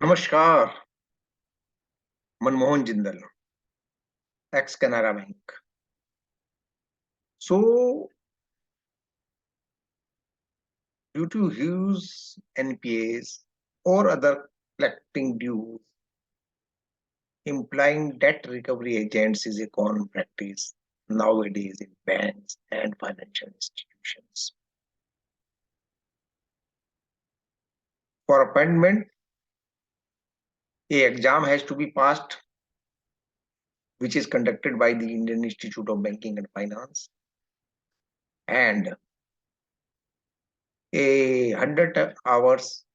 नमस्कार। Manmohan Jindal, x Canara bank. So, due to huge NPAs or other collecting dues, implying debt recovery agents is a common practice nowadays in banks and financial institutions. For appointment, a exam has to be passed, which is conducted by the Indian Institute of Banking and Finance, and a 100 hours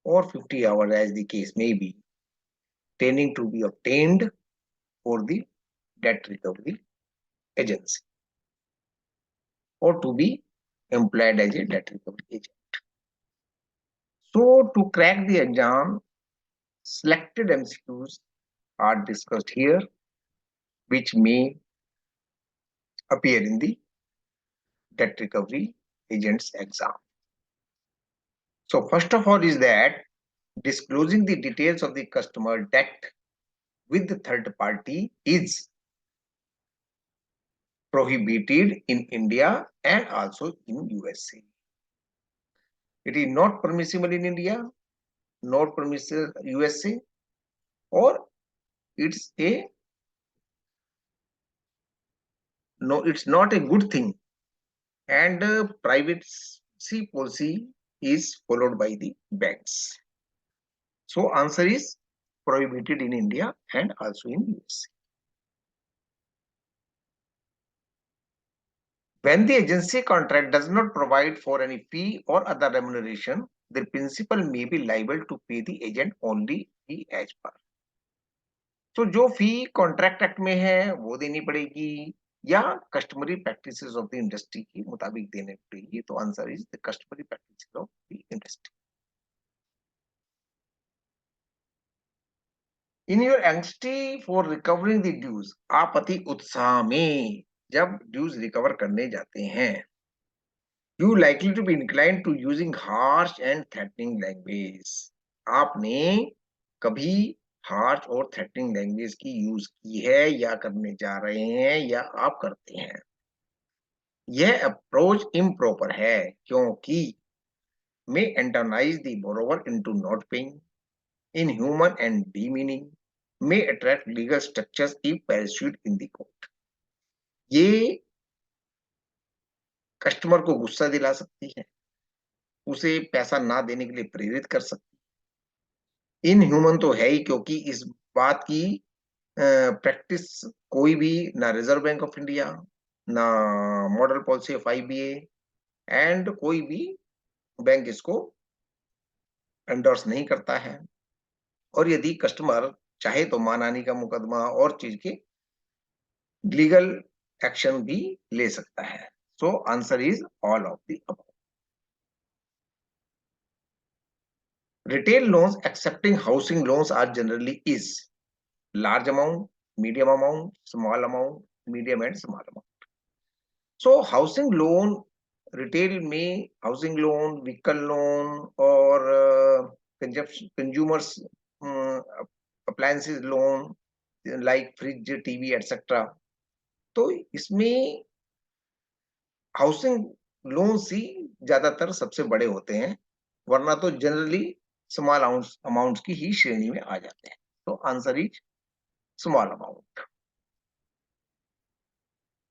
or 50 hours, as the case may be, training to be obtained for the debt recovery agency or to be employed as a debt recovery agent. So, to crack the exam, selected MCQs are discussed here, which may appear in the debt recovery agents exam. So, first of all, is that disclosing the details of the customer debt with the third party is prohibited in India and also in USA. It is not permissible in India, not permissible USA, or it's not a good thing, and privacy policy is followed by the banks. So answer is prohibited in India and also in USA. When the agency contract does not provide for any fee or other remuneration, the principal may be liable to pay the agent only fee as per. तो जो फी contract act में है वो देनी पड़ेगी या customary practices of the industry के मुताबिक देने पड़ेगी। तो answer is the customary practices of the industry. In your anxiety for recovering the dues, आप अति उत्साह में जब ड्यूज रिकवर करने जाते हैं, you likely to be inclined to using harsh and threatening language. आपने कभी हार्श और थ्रेटनिंग लैंग्वेज की यूज की है या करने जा रहे हैं या आप करते हैं। यह अप्रोच इम्प्रॉपर है क्योंकि may antagonize the borrower into not paying, inhuman and demeaning, may attract legal structures if pursued in the court. ये कस्टमर को गुस्सा दिला सकती है, उसे पैसा ना देने के लिए प्रेरित कर सकती है। इनह्यूमन तो है ही क्योंकि इस बात की प्रैक्टिस कोई भी ना रिजर्व बैंक ऑफ इंडिया, ना model policy of IBA and कोई भी बैंक इसको एंडोर्स नहीं करता है। और यदि कस्टमर चाहे तो मानहानि का मुकदमा और चीज के लीगल एक्शन भी ले सकता है। So answer is all of the above. Retail loans excepting housing loans are generally is large amount, medium amount, small amount, medium and small amount. So housing loan retail में housing loan, vehicle loan और consumers appliances loan like fridge, TV etcetera, तो इसमें housing loan ही ज्यादातर सबसे बड़े होते हैं, वरना तो जनरली स्मॉल अमाउंट्स की ही श्रेणी में आ जाते हैं। तो answer is small amount.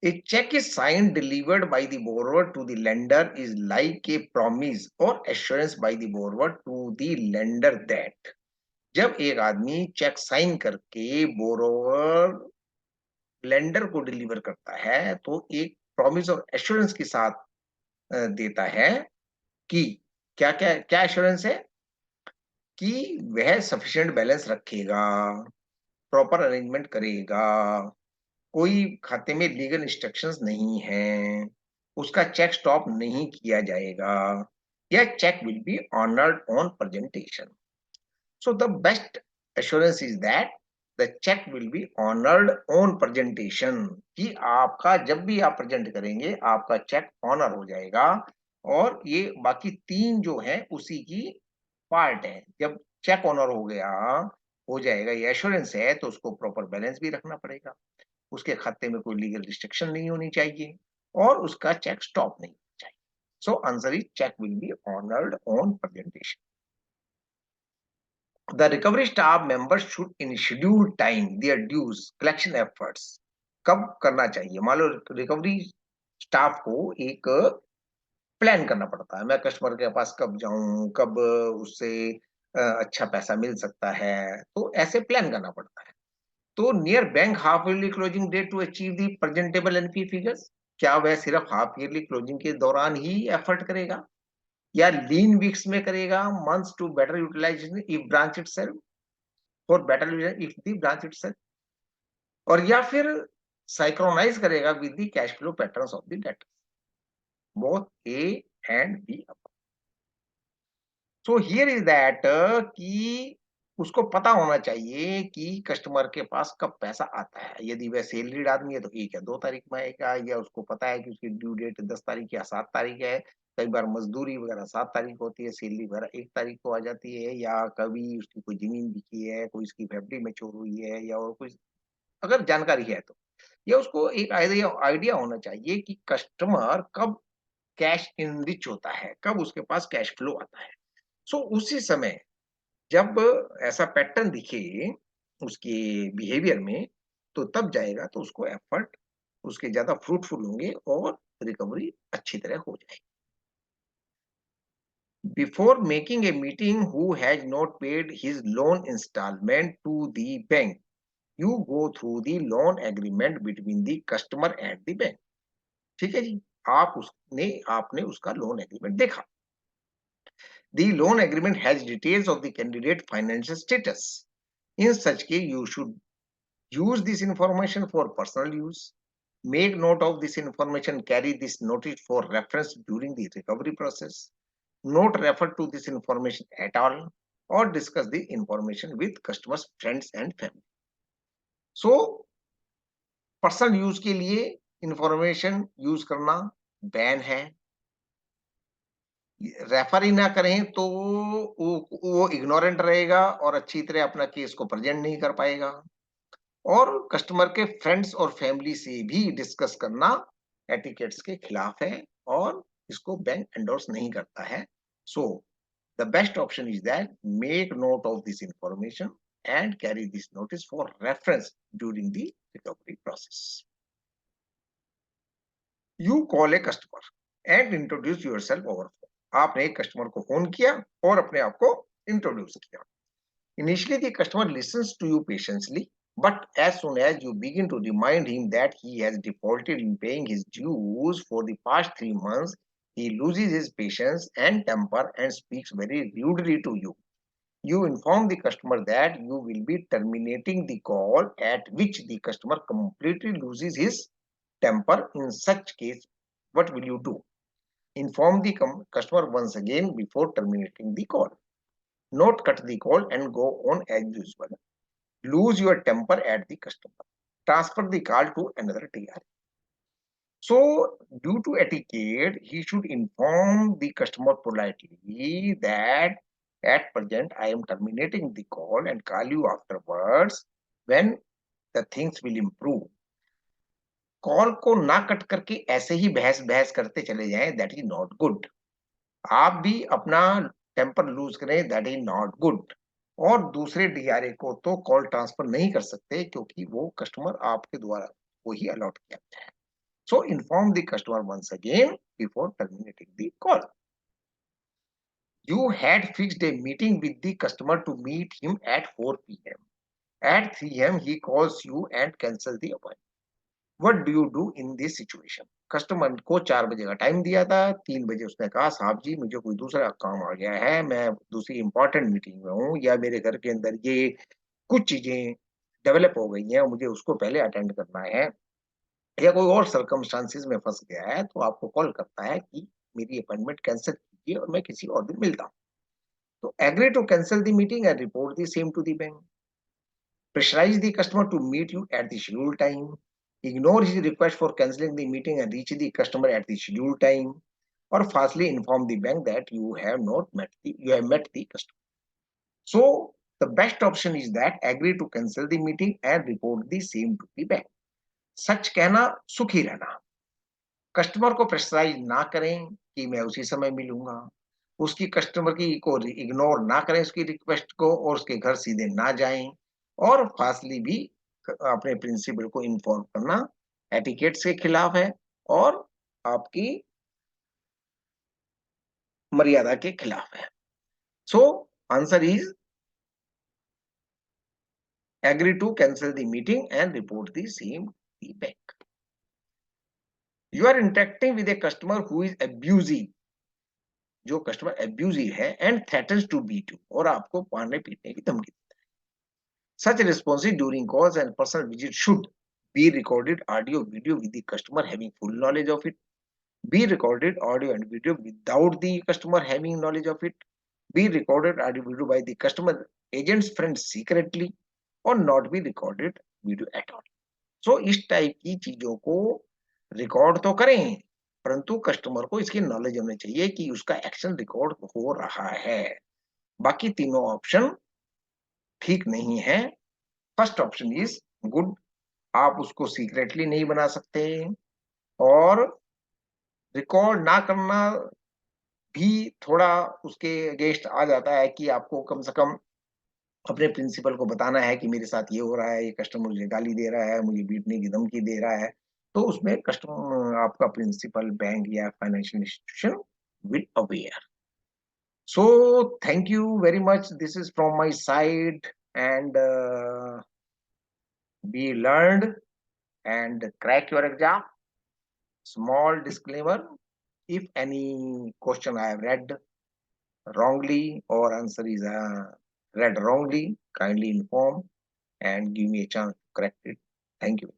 A check is signed delivered by the borrower to the lender is like a promise or assurance by the borrower to the lender that, जब एक आदमी check sign करके बोरोवर लेंडर को deliver करता है तो एक promise और एश्योरेंस के साथ देता है कि क्या क्या क्या एश्योरेंस है कि वह सफिशिएंट बैलेंस रखेगा, प्रॉपर अरेंजमेंट करेगा, कोई खाते में लीगल इंस्ट्रक्शंस नहीं है, उसका चेक स्टॉप नहीं किया जाएगा, या cheque will be honoured on presentation. So the best assurance is that the cheque will be honoured on presentation, कि आपका जब भी आप प्रेजेंट करेंगे आपका चेक ऑनर हो जाएगा। और ये बाकी तीन जो है उसी की पार्ट है। जब चेक ऑनर हो जाएगा, ये एश्योरेंस है, तो उसको प्रॉपर बैलेंस भी रखना पड़ेगा। उसके खाते में कोई लीगल रिस्ट्रिक्शन नहीं होनी चाहिए और उसका चेक स्टॉप नहीं होना चाहिए। So answer is cheque will be honoured on presentation. The recovery staff members should in scheduled time their dues collection efforts। कब करना चाहिए? मान लो रिकवरी स्टाफ को एक प्लान करना पड़ता है, मैं कस्टमर के पास कब जाऊं, कब उससे अच्छा पैसा मिल सकता है, तो ऐसे प्लान करना पड़ता है। तो near bank half yearly closing date to achieve the presentable NP figures, क्या वह सिर्फ हाफ ईयरली क्लोजिंग के दौरान ही एफर्ट करेगा या लीन वीक्स में करेगा, months to better utilisation if branch itself, for better utilisation if the branch itself, और या फिर साइक्रोनाइज करेगा with the cash flow patterns of the debt, both a and b. So here is that कि उसको पता होना चाहिए कि कस्टमर के पास कब पैसा आता है। यदि वह सैलरीड आदमी है तो 1 या 2 तारीख में आएगा, या उसको पता है कि उसकी ड्यू डेट 10 तारीख या 7 तारीख है। कई बार मजदूरी वगैरह 7 तारीख होती है, सैलरी वगैरह 1 तारीख को आ जाती है, या कभी उसकी कोई जमीन बिकी है, कोई उसकी एफडी मैच्योर हुई है, या और कुछ अगर जानकारी है तो, या उसको एक आइडिया होना चाहिए कि कस्टमर कब कैश इनरिच होता है, कब उसके पास कैश फ्लो आता है। सो उसी समय जब ऐसा पैटर्न दिखे उसके बिहेवियर में, तो तब जाएगा, तो उसको एफर्ट उसके ज्यादा फ्रूटफुल होंगे और रिकवरी अच्छी तरह हो जाएगी। Before making a meeting who has not paid his loan instalment to the bank, you go through the loan agreement between the customer and the bank. ठीक है जी, आपने उसका लोन एग्रीमेंट देखा। The loan agreement has details of the candidate financial status. In such case, you should use this information for personal use. Make note of this information, carry this notice for reference during the recovery process. Not refer to this information at all or discuss the information with customers, friends and family. So, personal use के लिए information use करना ban है। Refer ही ना करें तो वो ignorant रहेगा और अच्छी तरह अपना केस को प्रेजेंट नहीं कर पाएगा। और कस्टमर के फ्रेंड्स और फैमिली से भी डिस्कस करना एटिकेट्स के खिलाफ है और इसको बैंक एंडोर्स नहीं करता है। सो the best option is that make note of this information and carry this notice for reference during the recovery process. You call a customer and introduce yourself over phone. आपने एक customer को phone किया और अपने आप को introduce किया। Initially, the customer listens to you patiently, but as soon as you begin to remind him that he has defaulted in paying his dues for the past 3 months, he loses his patience and temper and speaks very rudely to you. You inform the customer that you will be terminating the call, at which the customer completely loses his temper. In such case, what will you do? Inform the customer once again before terminating the call. Not cut the call and go on as usual. Lose your temper at the customer. Transfer the call to another TR. So, due to etiquette, he should inform the customer politely that at present I am terminating the call and call you afterwards when the things will improve. Call को ना cut करके ऐसे ही बहस बहस करते चले जाएं, that is not good. आप भी अपना टेम्पर लूज करें, दैट इज नॉट गुड। और दूसरे डीआरए को तो कॉल ट्रांसफर नहीं कर सकते क्योंकि वो कस्टमर आपके द्वारा वो ही अलॉट किया गया है। So inform the customer once again before terminating the call. You had fixed a meeting with the customer to meet him at 4 p.m. At 3 a.m. he calls you and cancels the appointment. What do you do in this situation? Customer को 4 बजे का time दिया था, 3 बजे उसने कहा साहब जी मुझे कोई दूसरा काम आ गया है, मैं दूसरी इंपॉर्टेंट मीटिंग में हूँ, या मेरे घर के अंदर ये कुछ चीजें डेवलप हो गई हैं, मुझे उसको पहले अटेंड करना है, या कोई और सर्कमस्टांसिस में फंस गया है, तो आपको कॉल करता है कि मेरी अपॉइंटमेंट कैंसिल कीजिए और मैं किसी और दिन मिलता हूँ। तो agree to cancel the meeting and report the same to the bank. Pressurize the customer to meet you at the scheduled time. Ignore his request for canceling the meeting and reach the customer at the scheduled time. Or falsely inform the bank that you have met the customer. So the best option is that agree to cancel the meeting and report the same to the bank. सच कहना, सुखी रहना। Customer को pressurise ना करें कि मैं उसी समय मिलूंगा। उसकी कस्टमर की को इग्नोर ना करें उसकी रिक्वेस्ट को, और उसके घर सीधे ना जाएं। और फास्टली भी अपने प्रिंसिपल को इन्फॉर्म करना एटिकेट्स के खिलाफ है और आपकी मर्यादा के खिलाफ है। So answer is agree to cancel the meeting and report the same feedback. You are interacting with a customer who is abusing, जो कस्टमर अब्यूजिव है, and threatens to beat you, और आपको मारने पीटने की धमकी देता है। Such responses during calls and personal visits should be recorded audio video with the customer having full knowledge of it, be recorded audio and video without the customer having knowledge of it, be recorded audio video by the customer agent's friends secretly, or not be recorded video at all. So इस type की चीजों को record तो करें, परंतु customer को इसकी knowledge होनी चाहिए कि उसका एक्शन रिकॉर्ड हो रहा है। बाकी तीनों ऑप्शन ठीक नहीं है। फर्स्ट ऑप्शन इज गुड, आप उसको सीक्रेटली नहीं बना सकते, और रिकॉर्ड ना करना भी थोड़ा उसके अगेंस्ट आ जाता है कि आपको कम से कम अपने प्रिंसिपल को बताना है कि मेरे साथ ये हो रहा है, ये कस्टमर मुझे गाली दे रहा है, मुझे पीटने की धमकी दे रहा है। तो उसमें कस्टमर आपका प्रिंसिपल बैंक या financial institution will aware. So thank you very much, this is from my side, and B learned and crack your exam. Small disclaimer, if any question I have read wrongly or answer is read wrongly, kindly inform and give me a chance to correct it. Thank you.